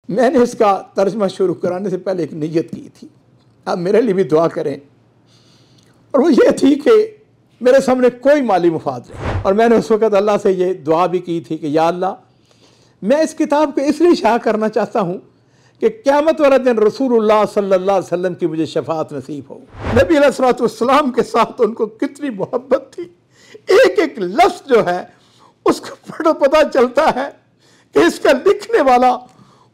मैंने इसका तर्जमा शुरू कराने से पहले एक नीयत की थी, आप मेरे लिए भी दुआ करें, और वो ये थी कि मेरे सामने कोई माली मुफाद नहीं। और मैंने उस वक़्त अल्लाह से ये दुआ भी की थी कि या अल्लाह, मैं इस किताब को इसलिए शाया करना चाहता हूँ कि क़यामत वाले दिन रसूलुल्लाह सल्लल्लाहु अलैहि वसल्लम की मुझे शफ़ाअत नसीब हो। नबी अलैहिस्सलातु वस्सलाम के साथ उनको कितनी मोहब्बत थी, एक एक लफ्ज़ जो है उसको पढ़ो पता चलता है कि इसका लिखने वाला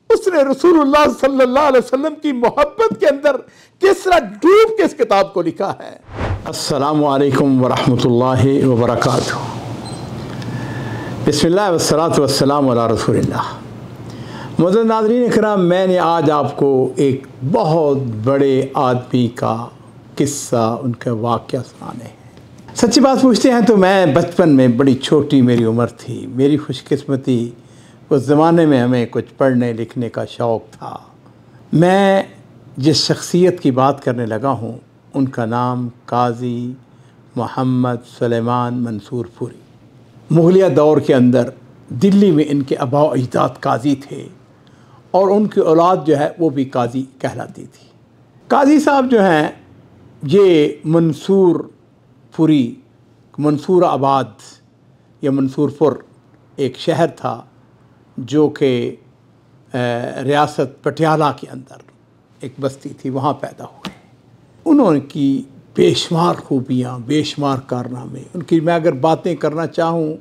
उसने रसूलुल्लाह सल्लल्लाहु अलैहि वसल्लम की मोहब्बत के अंदर किस तरह डूब के इस किताब को लिखा है। अस्सलामु अलैकुम वरहमतुल्लाहि वबरकातुहू। बिस्मिल्लाह वस्सलातु वस्सलामु अला रसूलिल्लाह। मुअज़्ज़ज़ नाज़रीन इकराम, मैंने आज आपको एक बहुत बड़े आदमी का किस्सा, उनका वाक़या सुनाने हैं। सच्ची बात पूछते हैं तो मैं बचपन में, बड़ी छोटी मेरी उम्र थी, मेरी खुशकिस्मती, उस ज़माने में हमें कुछ पढ़ने लिखने का शौक़ था। मैं जिस शख्सियत की बात करने लगा हूँ उनका नाम काज़ी मोहम्मद सुलेमान मंसूर पुरी। मुग़लिया दौर के अंदर दिल्ली में इनके आबा व अजदाद काज़ी थे और उनकी औलाद जो है वो भी काज़ी कहलाती थी। काज़ी साहब जो हैं ये मंसूर पुरी, मंसूर आबाद या मंसूरपुर एक शहर था जो कि रियासत पटियाला के अंदर एक बस्ती थी, वहाँ पैदा हुए। उनकी बेशुमार खूबियाँ, बेशुमार कारनामे, उनकी मैं अगर बातें करना चाहूँ,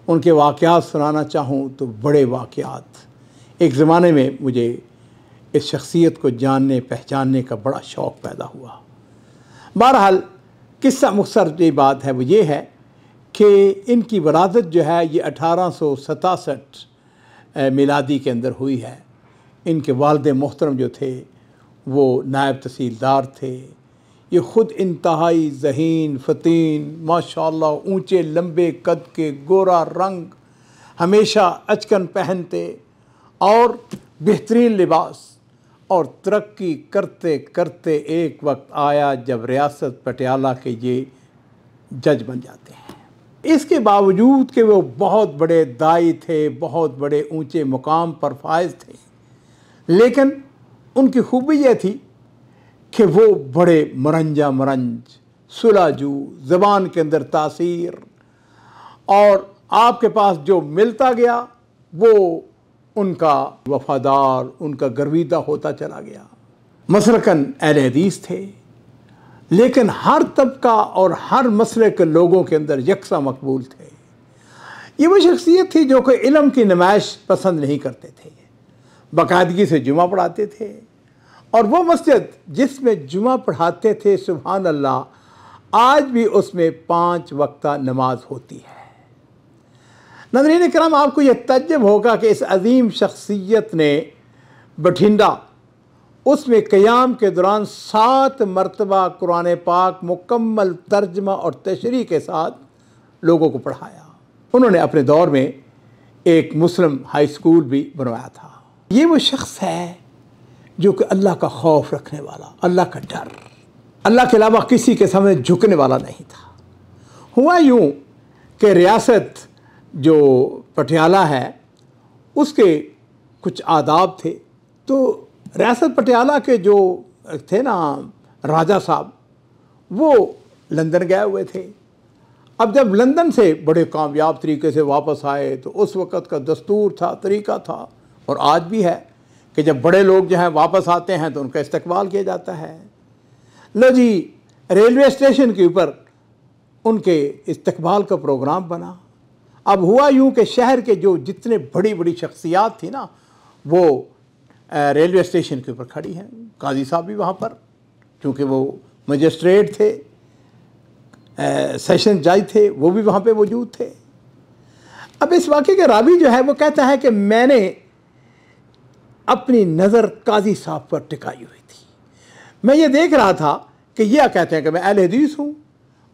उनके वाक़यात सुनाना चाहूँ तो बड़े वाक़यात। एक ज़माने में मुझे इस शख्सियत को जानने पहचानने का बड़ा शौक़ पैदा हुआ। बहरहाल किस्सा मुख्तसर ये बात है वो ये है कि इनकी वलादत जो है ये 1867 मिलादी के अंदर हुई है। इनके वालिद मोहतरम जो थे वो नायब तहसीलदार थे। ये ख़ुद इंतहाई ज़हीन फ़तीन, माशाअल्लाह, ऊंचे लंबे कद के, गोरा रंग, हमेशा अचकन पहनते और बेहतरीन लिबास। और तरक्की करते करते एक वक्त आया जब रियासत पटियाला के ये जज बन जाते हैं। इसके बावजूद कि वो बहुत बड़े दाई थे, बहुत बड़े ऊंचे मुकाम पर फायज थे, लेकिन उनकी खूबी यह थी कि वो बड़े मरंजा मरंज, सुलाजू, ज़बान के अंदर तासीर, और आपके पास जो मिलता गया वो उनका वफ़ादार, उनका गर्विदा होता चला गया। मसलकन अहले हदीस थे, लेकिन हर तबका और हर मसले के लोगों के अंदर यकसा मकबूल थे। ये वो शख्सियत थी जो कि इल्म की नुमाइश पसंद नहीं करते थे, बाकायदगी से जुमा पढ़ाते थे, और वो मस्जिद जिसमें जुमा पढ़ाते थे, सुभान अल्लाह, आज भी उसमें 5 वक्ता नमाज होती है। नाज़रीन किराम, आपको यह तज्जुब होगा कि इस अजीम शख्सियत ने बठिंडा, उसमें क़याम के दौरान 7 मरतबा कुरान पाक मुकम्मल तर्जमा और तशरीह के साथ लोगों को पढ़ाया। उन्होंने अपने दौर में एक मुस्लिम हाई स्कूल भी बनवाया था। ये वो शख्स है जो कि अल्लाह का खौफ रखने वाला, अल्लाह का डर, अल्लाह के अलावा किसी के सामने झुकने वाला नहीं था। हुआ यूँ कि रियासत जो पटियाला है उसके कुछ आदाब थे। तो रियासत पटियाला के जो थे ना राजा साहब, वो लंदन गए हुए थे। अब जब लंदन से बड़े कामयाब तरीके से वापस आए तो उस वक़्त का दस्तूर था, तरीका था, और आज भी है कि जब बड़े लोग जो हैं वापस आते हैं तो उनका इस्तकबाल किया जाता है। लो जी, रेलवे स्टेशन के ऊपर उनके इस्तकबाल का प्रोग्राम बना। अब हुआ यूँ कि शहर के जो जितने बड़ी बड़ी शख्सियात थी ना, वो रेलवे स्टेशन के ऊपर खड़ी हैं। काजी साहब भी वहाँ पर, क्योंकि वो मजिस्ट्रेट थे, सेशन जज थे, वो भी वहाँ पे मौजूद थे। अब इस वाक़े के रावी जो है वो कहता है कि मैंने अपनी नज़र काजी साहब पर टिकाई हुई थी। मैं ये देख रहा था कि यह कहते हैं कि मैं अहले हदीस हूँ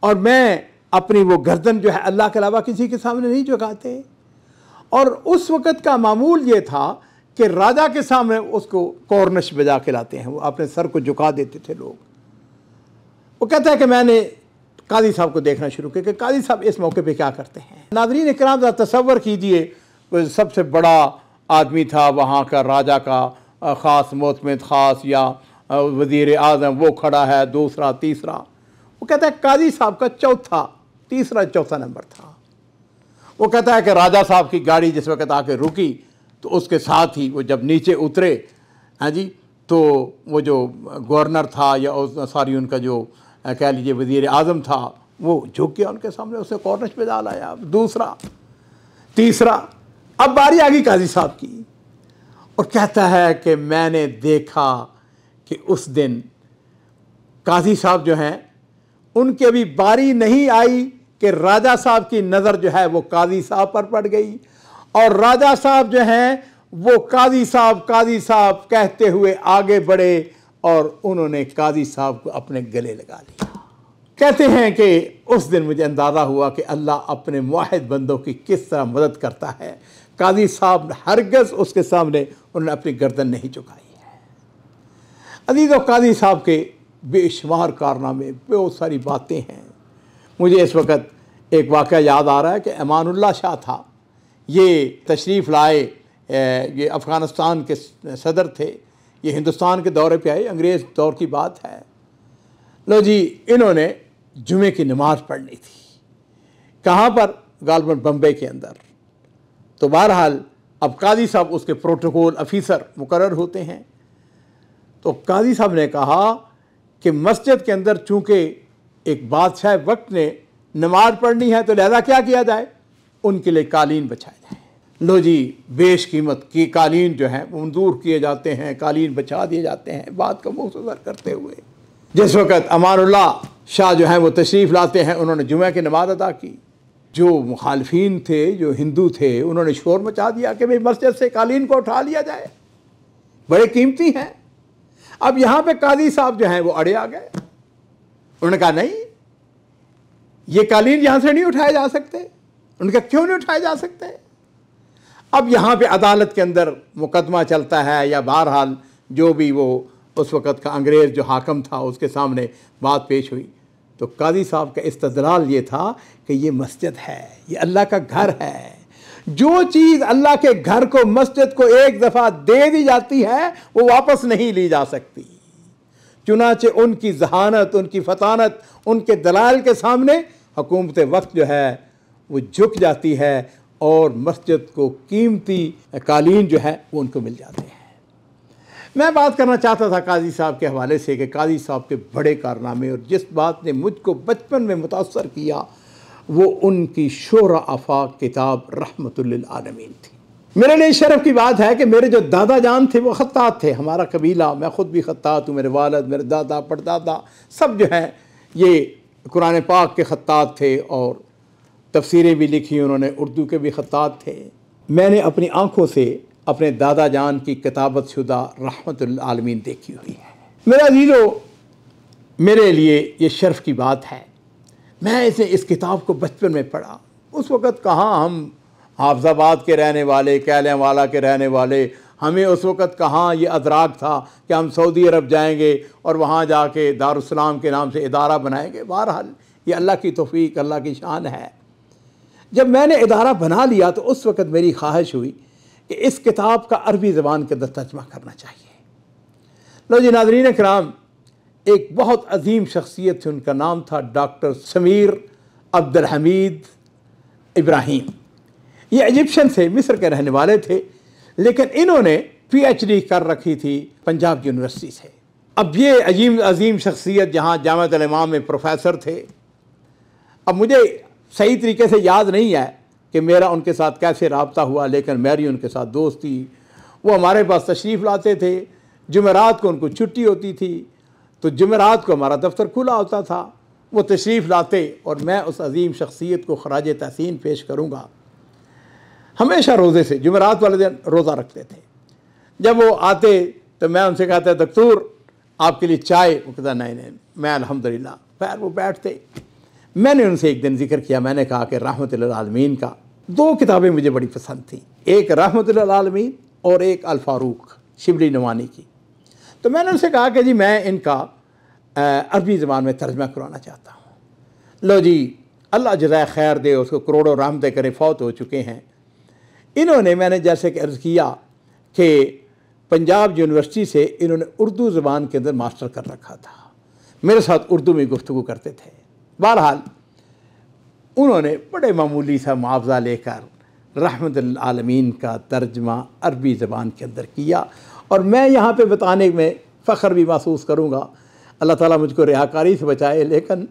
और मैं अपनी वो गर्दन जो है अल्लाह के अलावा किसी के सामने नहीं झुकाते। और उस वक़्त का मामूल ये था कि राजा के सामने उसको कॉर्निश बजा के लाते हैं, वो अपने सर को झुका देते थे लोग। वो कहता है कि मैंने काजी साहब को देखना शुरू किया कि काजी साहब इस मौके पे क्या करते हैं। नाज़रीन इकराम, तसव्वुर कीजिए, सबसे बड़ा आदमी था वहाँ का, राजा का ख़ास मोतमिद ख़ास या वज़ीर आज़म, वो खड़ा है, दूसरा तीसरा। वो कहता है काजी साहब का तीसरा चौथा नंबर था। वो कहता है कि राजा साहब की गाड़ी जिस वक्त आके रुकी तो उसके साथ ही वो जब नीचे उतरे, हाँ जी, तो वो जो गवर्नर था या सॉरी उनका जो कह लीजिए वज़ीर आज़म था, वो झुक गया उनके सामने, उसे कॉर्नर पे डाल आया। दूसरा, तीसरा, अब बारी आ गई काजी साहब की। और कहता है कि मैंने देखा कि उस दिन काजी साहब जो हैं उनकी अभी बारी नहीं आई कि राजा साहब की नज़र जो है वो काजी साहब पर पड़ गई, और राजा साहब जो हैं वो काजी साहब कहते हुए आगे बढ़े और उन्होंने काजी साहब को अपने गले लगा लिया। कहते हैं कि उस दिन मुझे अंदाज़ा हुआ कि अल्लाह अपने मुआहिद बंदों की किस तरह मदद करता है। काजी साहब हरगज़ उसके सामने उन्होंने अपनी गर्दन नहीं झुकाई है। अजीज़, काजी साहब के बेशुमार कारनामे, बहुत सारी बातें हैं। मुझे इस वक्त एक वाक़या याद आ रहा है कि अमानुल्लाह शाह था, ये तशरीफ़ लाए, ये अफ़गानिस्तान के सदर थे, ये हिंदुस्तान के दौरे पे आए, अंग्रेज़ दौर की बात है। लो जी, इन्होंने जुमे की नमाज़ पढ़नी थी। कहाँ पर? गालबन बम्बई के अंदर। तो बहरहाल अब काजी साहब उसके प्रोटोकॉल ऑफिसर मुकर्रर होते हैं। तो काजी साहब ने कहा कि मस्जिद के अंदर चूँकि एक बादशाह वक्त ने नमाज पढ़नी है तो लिहाजा क्या किया जाए, उनके लिए कालीन बिछाए जाए। लो जी, बेशकीमत की कालीन जो है मंजूर किए जाते हैं, कालीन बिछा दिए जाते हैं। बात का मुख्तसर करते हुए, जिस वक़्त अमानुल्लाह शाह जो हैं वो तशरीफ़ लाते हैं, उन्होंने जुमे की नमाज अदा की। जो मुखालफीन थे, जो हिंदू थे, उन्होंने शोर मचा दिया कि भाई मस्जिद से कालीन को उठा लिया जाए, बड़े कीमती हैं। अब यहाँ पे काजी साहब जो हैं वो अड़े आ गए। उन्होंने कहा नहीं, ये कालीन यहाँ से नहीं उठाए जा सकते। उन्होंने कहा क्यों नहीं उठाए जा सकते? अब यहाँ पे अदालत के अंदर मुकदमा चलता है, या बहरहाल जो भी वो उस वक़्त का अंग्रेज़ जो हाकम था उसके सामने बात पेश हुई। तो काजी साहब का इस्तदलाल ये था कि ये मस्जिद है, ये अल्लाह का घर है। जो चीज़ अल्लाह के घर को, मस्जिद को एक दफ़ा दे दी जाती है वो वापस नहीं ली जा सकती। चुनाचे उनकी जहानत, उनकी फतानत, उनके दलाल के सामने हुकूमत वक्त जो है वो झुक जाती है और मस्जिद को कीमती कालीन जो है वो उनको मिल जाते हैं। मैं बात करना चाहता था काजी साहब के हवाले से कि काजी साहब के बड़े कारनामे, और जिस बात ने मुझको बचपन में मुतासर किया वो उनकी शोरा आफाक किताब रहमतुल लिल आलमीन थी। मेरे लिए शर्फ की बात है कि मेरे जो दादा जान थे वो खत्तात थे, हमारा कबीला, मैं ख़ुद भी खत्तात हूँ, मेरे वालिद, मेरे दादा, परदादा सब जो हैं ये कुरान पाक के खत्तात थे और तफसीरें भी लिखी उन्होंने, उर्दू के भी खत्तात थे। मैंने अपनी आँखों से अपने दादा जान की किताबत शुदा रहमतुल आलमीन देखी हुई है। मेरा अजीज़ों, मेरे लिए ये शर्फ की बात है, मैं इस किताब को बचपन में पढ़ा। उस वक़्त कहाँ हम हाफजाबाद के रहने वाले, कैलियांवाला के रहने वाले, हमें उस वक़्त कहाँ ये अदराक था कि हम सऊदी अरब जाएंगे और वहाँ जाके दारुस्सलाम के नाम से इदारा बनाएंगे। बहरहाल ये अल्लाह की तौफीक, अल्लाह की शान है। जब मैंने इदारा बना लिया तो उस वक़्त मेरी ख्वाहिश हुई कि इस किताब का अरबी ज़बान के अंदर तर्जमा करना चाहिए। लो जी नाज़रीन किराम, एक बहुत अजीम शख्सियत थी, उनका नाम था डॉक्टर समीर अब्दुल हमीद इब्राहिम। ये इजिप्शियन थे, मिस्र के रहने वाले थे, लेकिन इन्होंने PhD कर रखी थी पंजाब यूनिवर्सिटी से। अब ये अजीम शख्सियत जहाँ जामिअत अल-इमाम में प्रोफेसर थे। अब मुझे सही तरीके से याद नहीं है कि मेरा उनके साथ कैसे रब्ता हुआ, लेकिन मेरी उनके साथ दोस्ती, वो हमारे पास तशरीफ़ लाते थे। जुमेरात को उनको छुट्टी होती थी तो जुमेरात को हमारा दफ्तर खुला होता था। वो तशरीफ़ लाते और मैं उस अजीम शख्सियत को खराज तहसीन पेश करूँगा। हमेशा रोज़े से जुमेरात वाले दिन रोज़ा रखते थे। जब वो आते तो मैं उनसे कहता, दक्तूर आपके लिए चाय? वो कहता नहीं, मैं अल्हम्दुलिल्लाह। फिर वो बैठते। मैंने उनसे एक दिन जिक्र किया, मैंने कहा कि रहमतुल लिल आलमीन का 2 किताबें मुझे बड़ी पसंद थी, एक रहमतुल लिल आलमीन और एक अल फ़ारूक शिबली नवानी की। तो मैंने उनसे कहा कि जी मैं इनका अरबी ज़बान में तर्जमा करवाना चाहता हूँ। लो जी, अल्लाह जज़ाए खैर दे, उसको करोड़ों रहमतें करे, फौत हो चुके हैं। इन्होंने, मैंने जैसे कि अर्ज़ किया कि पंजाब यूनिवर्सिटी से इन्होंने उर्दू ज़बान के अंदर मास्टर कर रखा था, मेरे साथ उर्दू में गुफ्तगू करते थे। बहरहाल उन्होंने बड़े मामूली सा मुआवजा लेकर रहमतुल आलमीन का तर्जमा अरबी ज़बान के अंदर किया, और मैं यहाँ पे बताने में फ़ख्र भी महसूस करूँगा, अल्लाह ताला मुझको रियाकारी से बचाए, लेकिन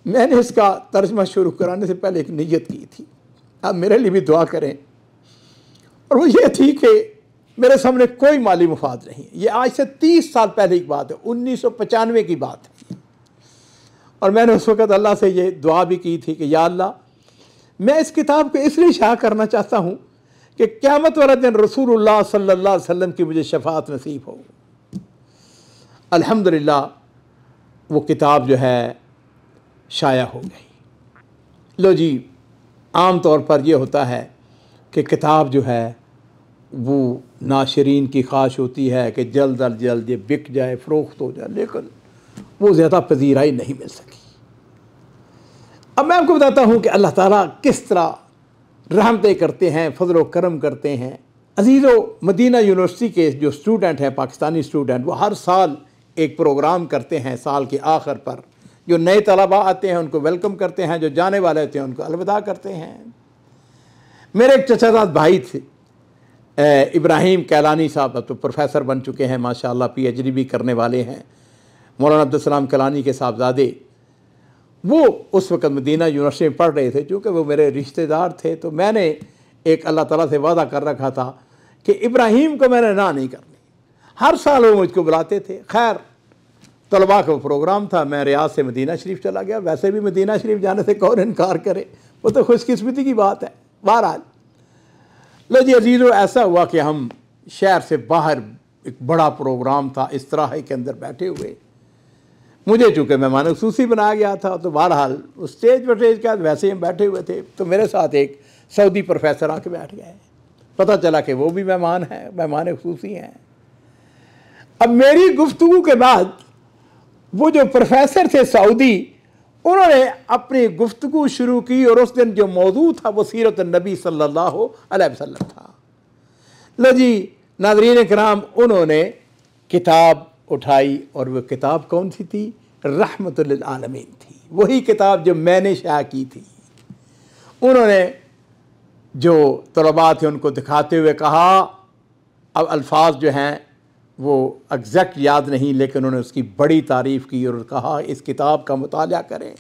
मैंने इसका तर्जमा शुरू कराने से पहले एक नीयत की थी, आप मेरे लिए भी दुआ करें, और वो ये थी कि मेरे सामने कोई माली मुफाद नहीं। ये आज से 30 साल पहले की बात है, 1995 की बात है, और मैंने उस वक़्त अल्लाह से ये दुआ भी की थी कि या अल्लाह, मैं इस किताब को इसलिए शाया करना चाहता हूँ कि क़यामत वाला दिन रसूलुल्लाह सल्लल्लाहु अलैहि वसल्लम की मुझे शफ़ाअत नसीब हो। अल्हम्दुलिल्लाह वो किताब जो है शाया हो गई। लो जी, आम तौर पर यह होता है कि किताब जो है वो नाशरीन की ख्वाहिश होती है कि जल्द अज जल्द ये बिक जाए, फ़रोख्त हो जाए, लेकिन वो ज़्यादा पजीराई नहीं मिल सकी। अब मैं आपको बताता हूँ कि अल्लाह ताला किस तरह रहमतें करते हैं, फजल व करम करते हैं। अजीज़ो, मदीना यूनिवर्सिटी के जो स्टूडेंट हैं, पाकिस्तानी स्टूडेंट, वो हर साल एक प्रोग्राम करते हैं साल के आखिर पर। जो नए तलबा आते हैं उनको वेलकम करते हैं, जो जाने वाले होते हैं उनको अलविदा करते हैं। मेरे एक चचाजाद भाई थे, इब्राहिम कैलानी साहब, अब तो प्रोफेसर बन चुके हैं माशाअल्लाह, PhD भी करने वाले हैं, मौलाना अब्दुल सलाम कैलानी के साहबजादे। वो उस वक़्त मदीना यूनिवर्सिटी में पढ़ रहे थे, चूँकि वो मेरे रिश्तेदार थे, तो मैंने एक अल्लाह ताला से वादा कर रखा था कि इब्राहिम को मैंने ना नहीं करनी। हर साल वो मुझको बुलाते थे। खैर, तलबा का प्रोग्राम था, मैं रियाद से मदीना शरीफ चला गया। वैसे भी मदीना शरीफ जाने से कौन इनकार करे, वो तो खुशकिस्मती की बात है। बहरहाल लो जी अजीज़ो, ऐसा हुआ कि हम शहर से बाहर, एक बड़ा प्रोग्राम था, इस तरह के अंदर बैठे हुए, मुझे चूँकि मेहमान खुसूसी बनाया गया था, तो बहरहाल उस स्टेज पर स्टेज के बाद वैसे ही हम बैठे हुए थे, तो मेरे साथ एक सऊदी प्रोफेसर आके बैठ गए। पता चला कि वो भी मेहमान हैं, मेहमान खुसूसी हैं। अब मेरी गुफ्तगू के बाद वो जो प्रोफेसर थे सऊदी, उन्होंने अपनी गुफ्तगू शुरू की, और उस दिन जो मौजू था वो सीरत नबी सल्लल्लाहु अलैहि वसल्लम था। लो जी नाज़रीन किराम, उन्होंने किताब उठाई, और वो किताब कौन सी थी? रहमतुल लिल आलमीन थी। वही किताब जो मैंने शाया की थी। उन्होंने जो तलबा थे उनको दिखाते हुए कहा, अब अल्फाज जो हैं वो एग्जैक्ट याद नहीं, लेकिन उन्होंने उसकी बड़ी तारीफ़ की और कहा इस किताब का मुताला करें।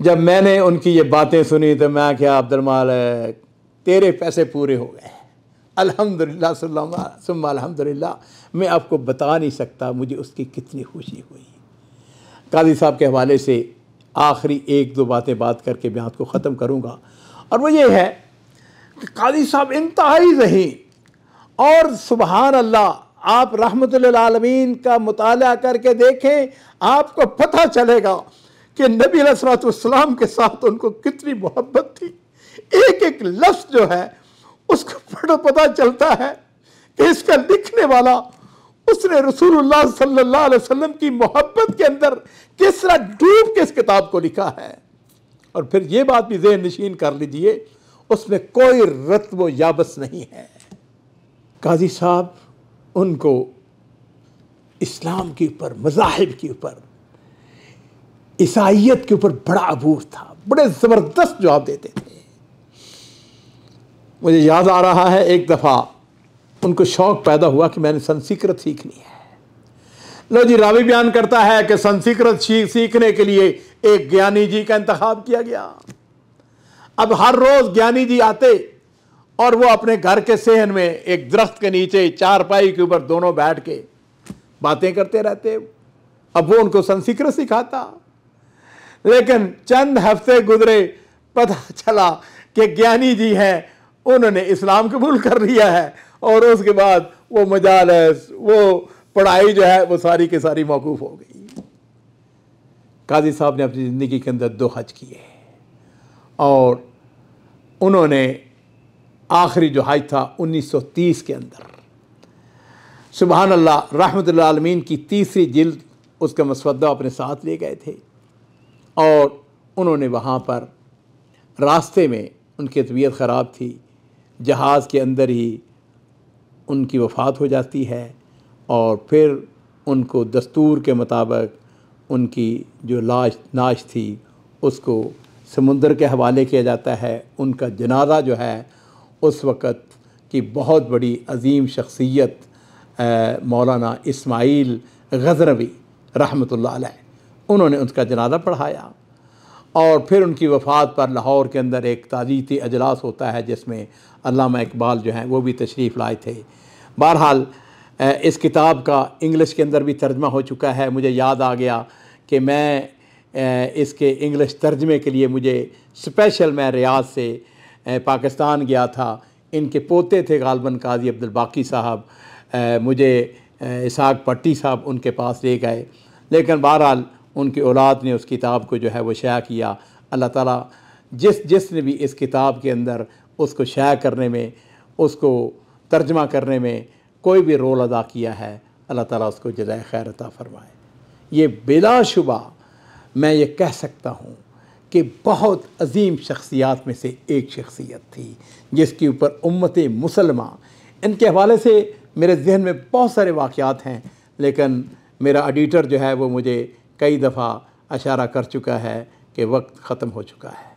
जब मैंने उनकी ये बातें सुनी तो मैं क्या, अब्दुल मालिक तेरे पैसे पूरे हो गए, अल्हम्दुलिल्लाह सुम्मा अल्हम्दुलिल्लाह। मैं आपको बता नहीं सकता मुझे उसकी कितनी खुशी हुई। काजी साहब के हवाले से आखिरी एक दो बात करके मैं आपको ख़त्म करूँगा, और वो ये है कि काजी साहब इंतहाई ज़हीन, और सुबहान अल्लाह, आप रहमतुल आलमीन का मुताला करके देखें, आपको पता चलेगा कि नबी अलैहिस्सलाम के साथ उनको कितनी मोहब्बत थी। एक एक लफ्ज़ जो है उसको पढ़ो, पता चलता है कि इसका लिखने वाला, उसने रसूलुल्लाह सल्लल्लाहु अलैहि वसल्लम की मोहब्बत के अंदर किस तरह डूब के इस किताब को लिखा है। और फिर ये बात भी ज़हन नशीन कर लीजिए, उसमें कोई रत्ब याबस नहीं है। काजी साहब, उनको इस्लाम के ऊपर, मज़ाहिब के ऊपर, ईसाइयत के ऊपर बड़ा अबूर था, बड़े ज़बरदस्त जवाब देते थे। मुझे याद आ रहा है एक दफ़ा उनको शौक़ पैदा हुआ कि मैंने संस्कृत सीखनी है। लो जी, रावी बयान करता है कि संस्कृत सीखने के लिए एक ज्ञानी जी का इंतखाब किया गया। अब हर रोज़ ज्ञानी जी आते और वो अपने घर के सेहन में एक दरख्त के नीचे चारपाई के ऊपर दोनों बैठ के बातें करते रहते। अब वो उनको संस्कृत सिखाता, लेकिन चंद हफ्ते गुजरे, पता चला कि ज्ञानी जी हैं, उन्होंने इस्लाम कबूल कर लिया है, और उसके बाद वो मजालस, वो पढ़ाई जो है वो सारी की सारी मौकूफ़ हो गई। काजी साहब ने अपनी ज़िंदगी के अंदर 2 हज किए, और उन्होंने आखिरी जो हज था 1930 के अंदर, सुबहान अल्लाह, रहमतुल आलमीन की 3री जिल्द उसका मसवदा अपने साथ ले गए थे, और उन्होंने वहाँ पर रास्ते में, उनकी तबीयत ख़राब थी, जहाज़ के अंदर ही उनकी वफ़ात हो जाती है और फिर उनको दस्तूर के मुताबिक उनकी जो नाश थी उसको समुंदर के हवाले किया जाता है। उनका जनाजा जो है उस वक़्त की बहुत बड़ी अजीम शख्सियत मौलाना इस्माइल गज़नवी रहमतुल्लाह अलैह उन्होंने उसका जनाजा पढ़ाया। और फिर उनकी वफ़ात पर लाहौर के अंदर एक ताज़ीती अजलास होता है जिसमें अल्लामा इकबाल जो हैं वो भी तशरीफ़ लाए थे। बहरहाल इस किताब का इंग्लिश के अंदर भी तर्जमा हो चुका है। मुझे याद आ गया कि मैं इसके इंग्लिश तर्जमे के लिए मुझे स्पेशल मैं रियाद से पाकिस्तान गया था। इनके पोते थे गालिबन काजी अब्दुल बाकी साहब, मुझे इसहाक पट्टी साहब उनके पास ले गए, लेकिन बहरहाल उनकी औलाद ने उस किताब को जो है वो शाया किया। अल्लाह ताला जिसने भी इस किताब के अंदर उसको शाया करने में, उसको तर्जमा करने में कोई भी रोल अदा किया है, अल्लाह ताला उसको जज़ाए खैर अता फ़रमाए। ये बिलाशुबा मैं ये कह सकता हूँ कि बहुत अजीम शख्सियात में से एक शख्सियत थी जिसके ऊपर उम्मत मुसलमा, इनके हवाले से मेरे जहन में बहुत सारे वाक़यात हैं, लेकिन मेरा एडिटर जो है वो मुझे कई दफ़ा इशारा कर चुका है कि वक्त ख़त्म हो चुका है।